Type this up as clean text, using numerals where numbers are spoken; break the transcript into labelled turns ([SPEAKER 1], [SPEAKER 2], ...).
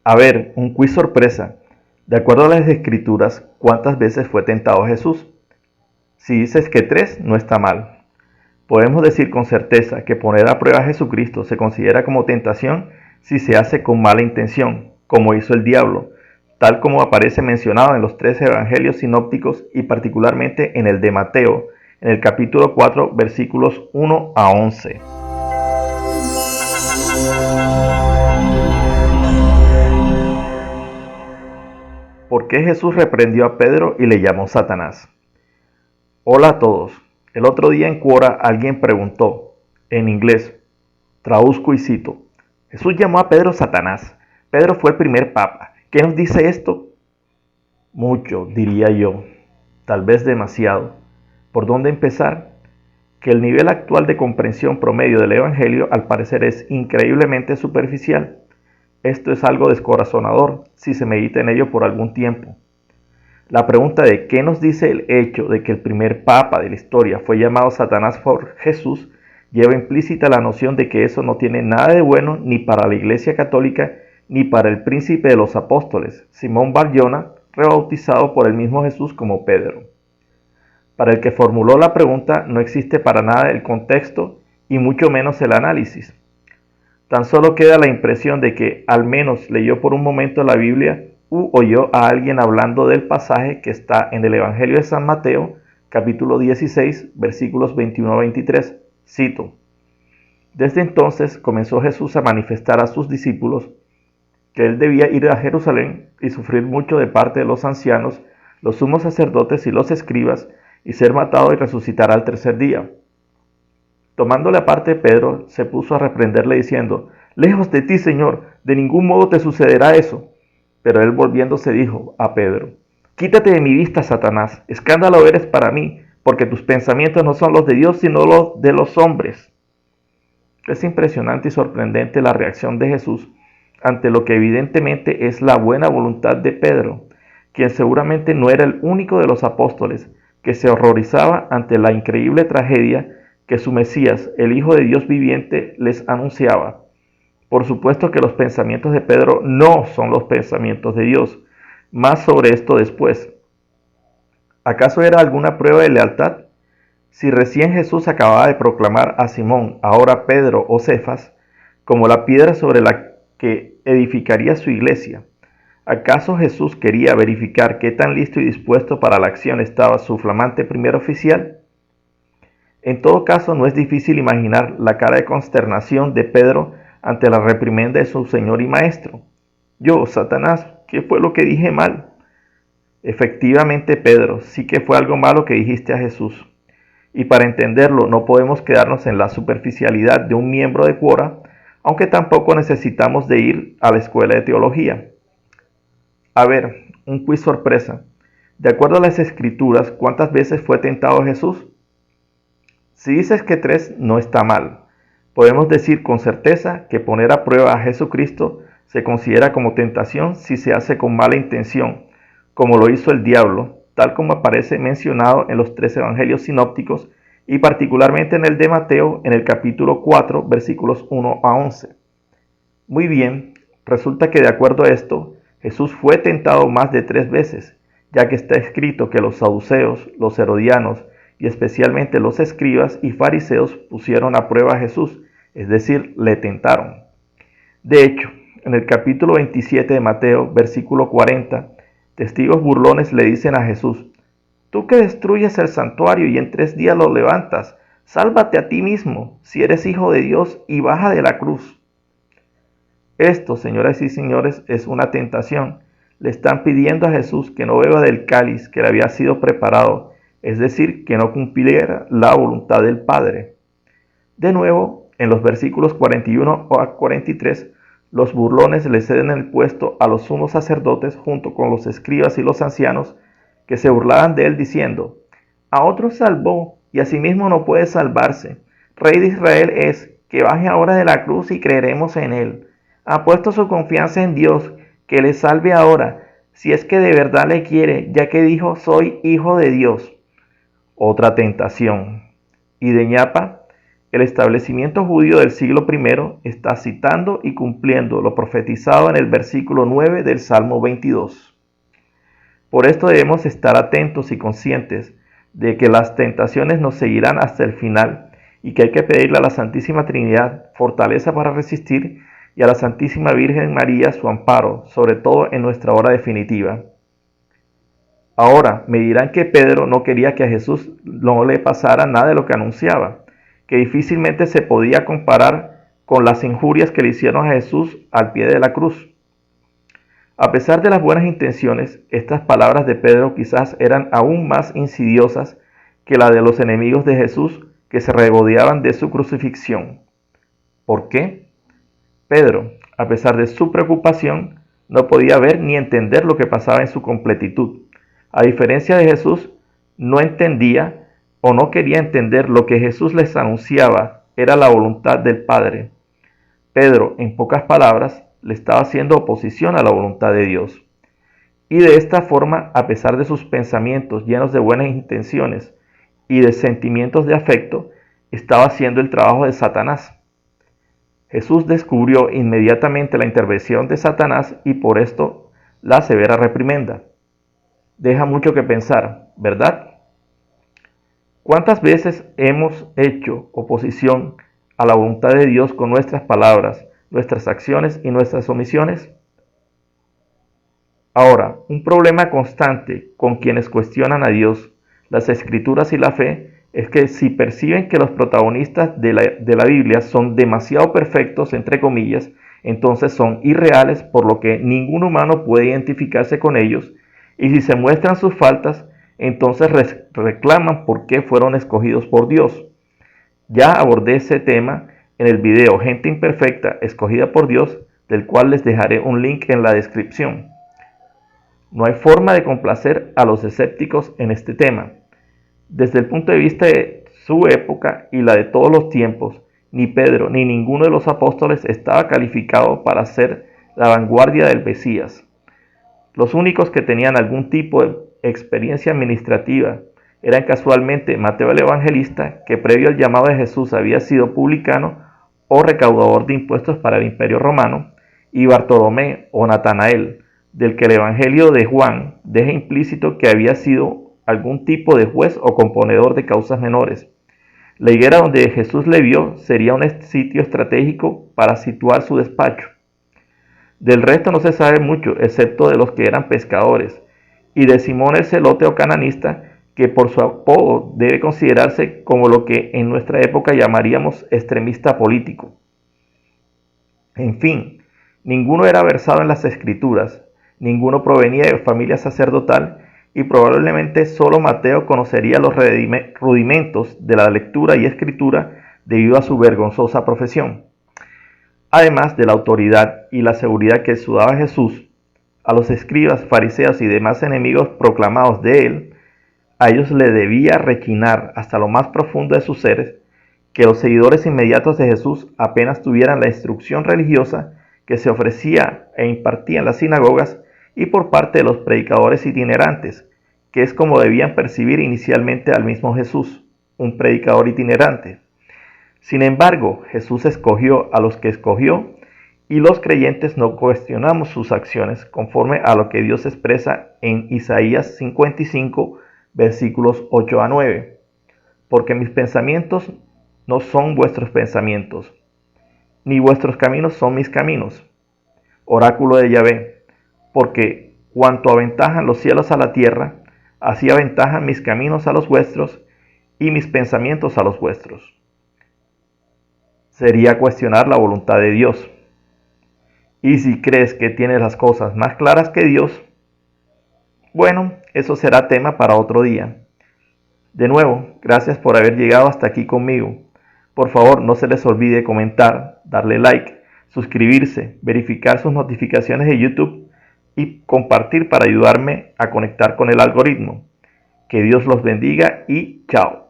[SPEAKER 1] A ver, un quiz sorpresa. De acuerdo a las escrituras, ¿cuántas veces fue tentado Jesús? Si dices que 3, no está mal. Podemos decir con certeza que poner a prueba a Jesucristo se considera como tentación si se hace con mala intención, como hizo el diablo, tal como aparece mencionado en los 3 evangelios sinópticos y particularmente en el de Mateo, en el capítulo 4, versículos 1 a 11. ¿Por qué Jesús reprendió a Pedro y le llamó Satanás? Hola a todos. El otro día en Quora alguien preguntó, en inglés, traduzco y cito, Jesús llamó a Pedro Satanás. Pedro fue el primer papa. ¿Qué nos dice esto? Mucho, diría yo. Tal vez demasiado. ¿Por dónde empezar? Que el nivel actual de comprensión promedio del Evangelio al parecer es increíblemente superficial. Esto es algo descorazonador si se medita en ello por algún tiempo. La pregunta de qué nos dice el hecho de que el primer papa de la historia fue llamado Satanás por Jesús lleva implícita la noción de que eso no tiene nada de bueno ni para la Iglesia Católica ni para el príncipe de los apóstoles, Simón Bar-Jona, rebautizado por el mismo Jesús como Pedro. Para el que formuló la pregunta no existe para nada el contexto y mucho menos el análisis. Tan solo queda la impresión de que al menos leyó por un momento la Biblia u oyó a alguien hablando del pasaje que está en el Evangelio de San Mateo, capítulo 16, versículos 21 a 23. Cito: Desde entonces comenzó Jesús a manifestar a sus discípulos que él debía ir a Jerusalén y sufrir mucho de parte de los ancianos, los sumos sacerdotes y los escribas, y ser matado y resucitar al tercer día. Tomándole aparte Pedro, se puso a reprenderle diciendo, Lejos de ti, Señor, de ningún modo te sucederá eso. Pero él volviéndose dijo a Pedro, Quítate de mi vista, Satanás, escándalo eres para mí, porque tus pensamientos no son los de Dios, sino los de los hombres. Es impresionante y sorprendente la reacción de Jesús ante lo que evidentemente es la buena voluntad de Pedro, quien seguramente no era el único de los apóstoles que se horrorizaba ante la increíble tragedia que su Mesías, el Hijo de Dios viviente, les anunciaba. Por supuesto que los pensamientos de Pedro no son los pensamientos de Dios. Más sobre esto después. ¿Acaso era alguna prueba de lealtad? Si recién Jesús acababa de proclamar a Simón, ahora Pedro o Cefas, como la piedra sobre la que edificaría su iglesia, ¿acaso Jesús quería verificar qué tan listo y dispuesto para la acción estaba su flamante primer oficial? En todo caso, no es difícil imaginar la cara de consternación de Pedro ante la reprimenda de su Señor y Maestro. Yo, Satanás, ¿qué fue lo que dije mal? Efectivamente, Pedro, sí que fue algo malo que dijiste a Jesús. Y para entenderlo, no podemos quedarnos en la superficialidad de un miembro de Quora, aunque tampoco necesitamos de ir a la escuela de teología. A ver, un quiz sorpresa. De acuerdo a las escrituras, ¿cuántas veces fue tentado Jesús? Si dices que 3, no está mal. Podemos decir con certeza que poner a prueba a Jesucristo se considera como tentación si se hace con mala intención, como lo hizo el diablo, tal como aparece mencionado en los 3 evangelios sinópticos y particularmente en el de Mateo en el capítulo 4, versículos 1 a 11. Muy bien, resulta que de acuerdo a esto, Jesús fue tentado más de 3 veces, ya que está escrito que los saduceos, los herodianos y especialmente los escribas y fariseos pusieron a prueba a Jesús, es decir, le tentaron. De hecho, en el capítulo 27 de Mateo, versículo 40, testigos burlones le dicen a Jesús, Tú que destruyes el santuario y en 3 días lo levantas, sálvate a ti mismo, si eres hijo de Dios, y baja de la cruz. Esto, señoras y señores, es una tentación. Le están pidiendo a Jesús que no beba del cáliz que le había sido preparado, es decir, que no cumpliera la voluntad del Padre. De nuevo, en los versículos 41 a 43, los burlones le ceden el puesto a los sumos sacerdotes junto con los escribas y los ancianos que se burlaban de él diciendo, a otros salvó y asimismo no puede salvarse. Rey de Israel es, que baje ahora de la cruz y creeremos en él. Ha puesto su confianza en Dios, que le salve ahora, si es que de verdad le quiere, ya que dijo, soy hijo de Dios. Otra tentación. Y de ñapa, el establecimiento judío del siglo I está citando y cumpliendo lo profetizado en el versículo 9 del Salmo 22. Por esto debemos estar atentos y conscientes de que las tentaciones nos seguirán hasta el final y que hay que pedirle a la Santísima Trinidad fortaleza para resistir y a la Santísima Virgen María su amparo, sobre todo en nuestra hora definitiva. Ahora me dirán que Pedro no quería que a Jesús no le pasara nada de lo que anunciaba, que difícilmente se podía comparar con las injurias que le hicieron a Jesús al pie de la cruz. A pesar de las buenas intenciones, estas palabras de Pedro quizás eran aún más insidiosas que la de los enemigos de Jesús que se regodeaban de su crucifixión. ¿Por qué? Pedro, a pesar de su preocupación, no podía ver ni entender lo que pasaba en su completitud. A diferencia de Jesús, no entendía o no quería entender lo que Jesús les anunciaba era la voluntad del Padre. Pedro, en pocas palabras, le estaba haciendo oposición a la voluntad de Dios. Y de esta forma, a pesar de sus pensamientos llenos de buenas intenciones y de sentimientos de afecto, estaba haciendo el trabajo de Satanás. Jesús descubrió inmediatamente la intervención de Satanás y por esto la severa reprimenda. Deja mucho que pensar, ¿verdad? ¿Cuántas veces hemos hecho oposición a la voluntad de Dios con nuestras palabras, nuestras acciones y nuestras omisiones? Ahora, un problema constante con quienes cuestionan a Dios, las Escrituras y la fe es que si perciben que los protagonistas de la Biblia son demasiado perfectos, entre comillas, entonces son irreales, por lo que ningún humano puede identificarse con ellos, y si se muestran sus faltas, entonces reclaman por qué fueron escogidos por Dios. Ya abordé ese tema en el video Gente Imperfecta escogida por Dios, del cual les dejaré un link en la descripción. No hay forma de complacer a los escépticos en este tema. Desde el punto de vista de su época y la de todos los tiempos, ni Pedro ni ninguno de los apóstoles estaba calificado para ser la vanguardia del Mesías. Los únicos que tenían algún tipo de experiencia administrativa eran casualmente Mateo el Evangelista, que previo al llamado de Jesús había sido publicano o recaudador de impuestos para el Imperio Romano, y Bartolomé o Natanael, del que el Evangelio de Juan deja implícito que había sido algún tipo de juez o componedor de causas menores. La higuera donde Jesús le vio sería un sitio estratégico para situar su despacho. Del resto no se sabe mucho, excepto de los que eran pescadores, y de Simón el celote o cananista, que por su apodo debe considerarse como lo que en nuestra época llamaríamos extremista político. En fin, ninguno era versado en las Escrituras, ninguno provenía de familia sacerdotal, y probablemente solo Mateo conocería los rudimentos de la lectura y escritura debido a su vergonzosa profesión. Además de la autoridad y la seguridad que sudaba Jesús, a los escribas, fariseos y demás enemigos proclamados de él, a ellos le debía rechinar hasta lo más profundo de sus seres que los seguidores inmediatos de Jesús apenas tuvieran la instrucción religiosa que se ofrecía e impartía en las sinagogas y por parte de los predicadores itinerantes, que es como debían percibir inicialmente al mismo Jesús, un predicador itinerante. Sin embargo, Jesús escogió a los que escogió y los creyentes no cuestionamos sus acciones conforme a lo que Dios expresa en Isaías 55, versículos 8 a 9. Porque mis pensamientos no son vuestros pensamientos, ni vuestros caminos son mis caminos. Oráculo de Yahvé, porque cuanto aventajan los cielos a la tierra, así aventajan mis caminos a los vuestros y mis pensamientos a los vuestros. Sería cuestionar la voluntad de Dios. Y si crees que tienes las cosas más claras que Dios, bueno, eso será tema para otro día. De nuevo, gracias por haber llegado hasta aquí conmigo. Por favor, no se les olvide comentar, darle like, suscribirse, verificar sus notificaciones de YouTube y compartir para ayudarme a conectar con el algoritmo. Que Dios los bendiga y chao.